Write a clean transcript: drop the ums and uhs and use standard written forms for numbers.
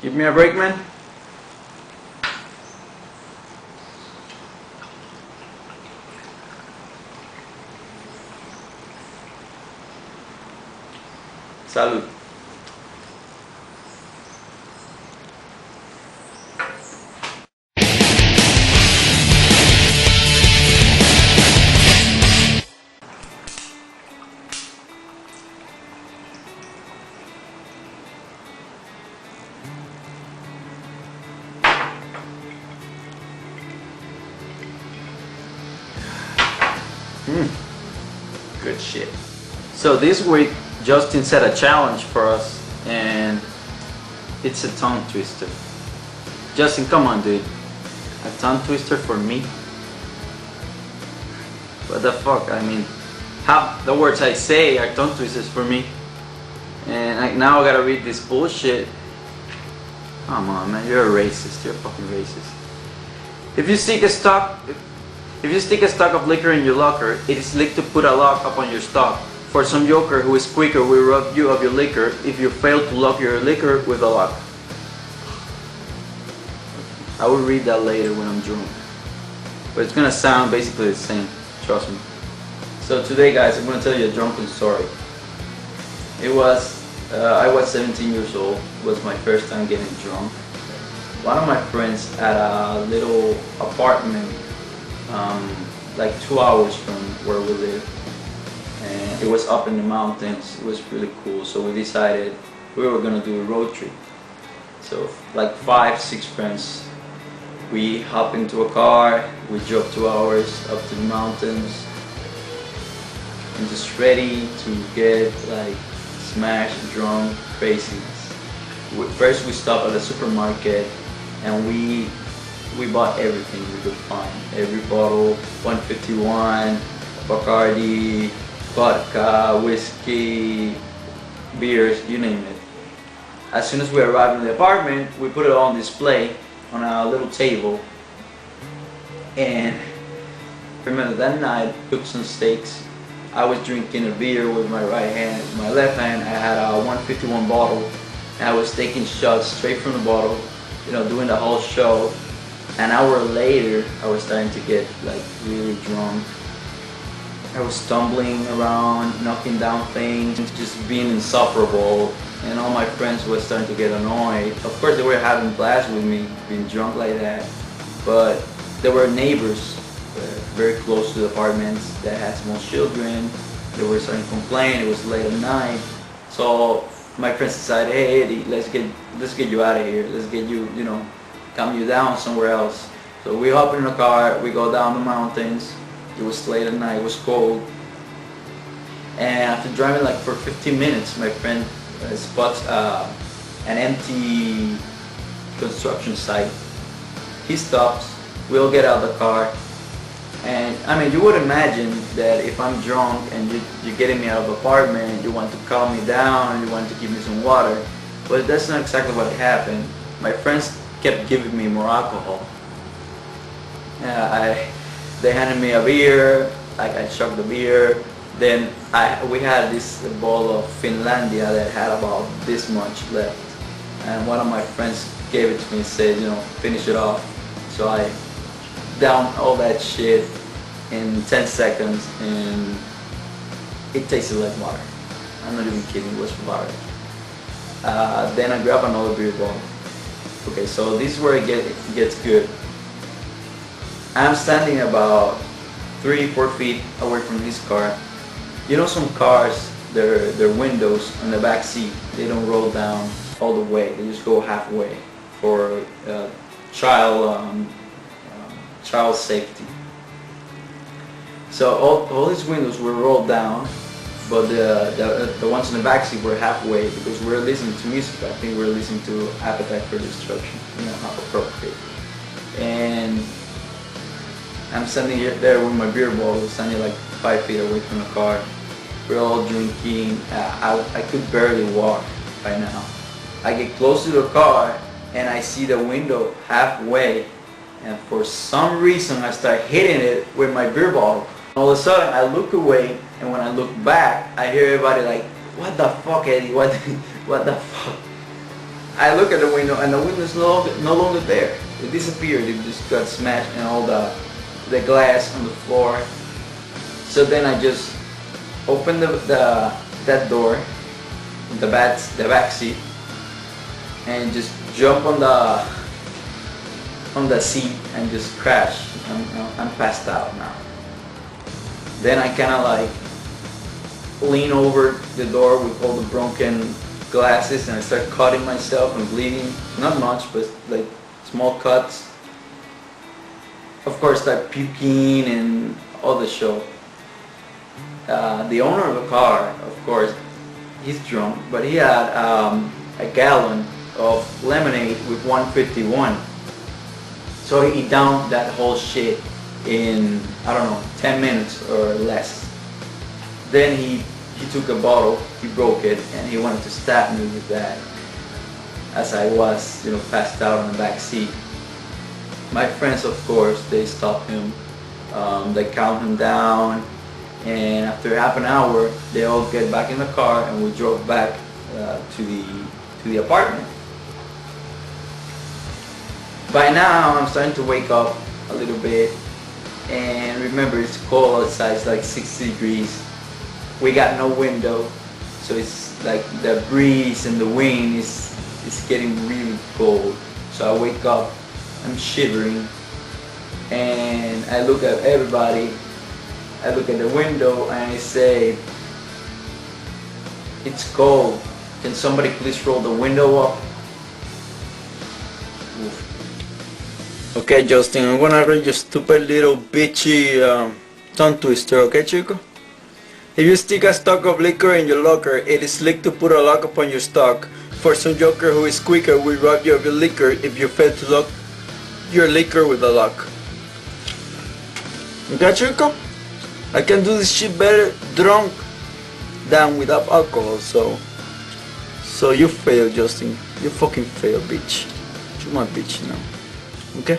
Give me a break, man. Salud. Good shit. So this week, Justin set a challenge for us, and it's a tongue twister. Justin, come on, dude. A tongue twister for me? What the fuck? I mean, half the words I say are tongue twisters for me, and now I gotta read this bullshit. Come on, man. You're a racist. You're a fucking racist. If you stick a stock of liquor in your locker, it is slick to put a lock upon your stock. For some joker who is quicker will rob you of your liquor if you fail to lock your liquor with a lock. I will read that later when I'm drunk, but it's gonna sound basically the same, trust me. So today, guys, I'm gonna tell you a drunken story. I was 17 years old. It was my first time getting drunk. One of my friends had a little apartment like 2 hours from where we live, and it was up in the mountains. It was really cool, so we decided we were gonna do a road trip. So like 5-6 friends, we hop into a car, we drove 2 hours up to the mountains, and just ready to get like smashed, drunk, crazy. First we stopped at a supermarket, and we bought everything we could find. Every bottle, 151, Bacardi, vodka, whiskey, beers, you name it. As soon as we arrived in the apartment, we put it on display on a little table. And remember that night, cooked some steaks. I was drinking a beer with my right hand. With my left hand, I had a 151 bottle, and I was taking shots straight from the bottle, you know, doing the whole show. An hour later, I was starting to get like really drunk. I was stumbling around, knocking down things, just being insufferable, and all my friends were starting to get annoyed. Of course, they were having blast with me, being drunk like that, but there were neighbors very close to the apartments that had small children. They were starting to complain. It was late at night, so my friends decided, hey, Eddie, let's get you out of here. Let's get you, you know, calm you down somewhere else. So we hop in the car, we go down the mountains. It was late at night, it was cold. And after driving like for 15 minutes, my friend spots an empty construction site. He stops, we all get out of the car. And I mean, you would imagine that if I'm drunk and you're getting me out of the apartment, you want to calm me down and you want to give me some water. But that's not exactly what happened. My friends kept giving me more alcohol. They handed me a beer, like I chugged the beer. Then we had this bottle of Finlandia that had about this much left. And one of my friends gave it to me and said, you know, finish it off. So I downed all that shit in 10 seconds, and it tasted like water. I'm not even kidding, it was water. Then I grabbed another beer bottle. Okay, so this is where it gets good. I'm standing about 3-4 feet away from this car. You know, some cars, their windows on the back seat, they don't roll down all the way. They just go halfway for child safety. So all these windows were rolled down, but the ones in the back seat were halfway because we were listening to music. I think we were listening to Appetite for Destruction, you know, how appropriate. And I'm standing there with my beer bottle, standing like 5 feet away from the car. We're all drinking. I could barely walk by now. I get close to the car and I see the window halfway, and for some reason I start hitting it with my beer bottle. All of a sudden I look away, and when I look back I hear everybody like, what the fuck, Eddie, what the fuck? I look at the window and the window is no longer there. It disappeared. It just got smashed and all the glass on the floor. So then I just opened that door, the back seat, and just jump on the seat and just crash. I'm passed out now. Then I kind of like lean over the door with all the broken glasses and I start cutting myself and bleeding. Not much, but like small cuts. Of course, start puking and all the show. The owner of the car, of course, he's drunk, but he had a gallon of lemonade with 151. So he downed that whole shit in, I don't know, 10 minutes or less. Then he took a bottle, he broke it, and he wanted to stab me with that as I was, passed out on the back seat. My friends, of course, they stopped him, they calmed him down, and after half an hour, they all get back in the car and we drove back to the apartment. By now, I'm starting to wake up a little bit, and remember, it's cold outside, it's like 60 degrees. We got no window, so it's like the breeze and the wind is getting really cold. So I wake up, I'm shivering, and I look at everybody, I look at the window and I say, it's cold, can somebody please roll the window up? Oof. Okay, Justin, I'm gonna read your stupid little bitchy tongue twister, okay, chico? If you stick a stock of liquor in your locker, it is slick to put a lock upon your stock. For some joker who is quicker will rob you of your liquor if you fail to lock your liquor with a lock. Okay, chico? I can do this shit better drunk than without alcohol, so you fail, Justin. You fucking fail, bitch. You're my bitch now. Okay?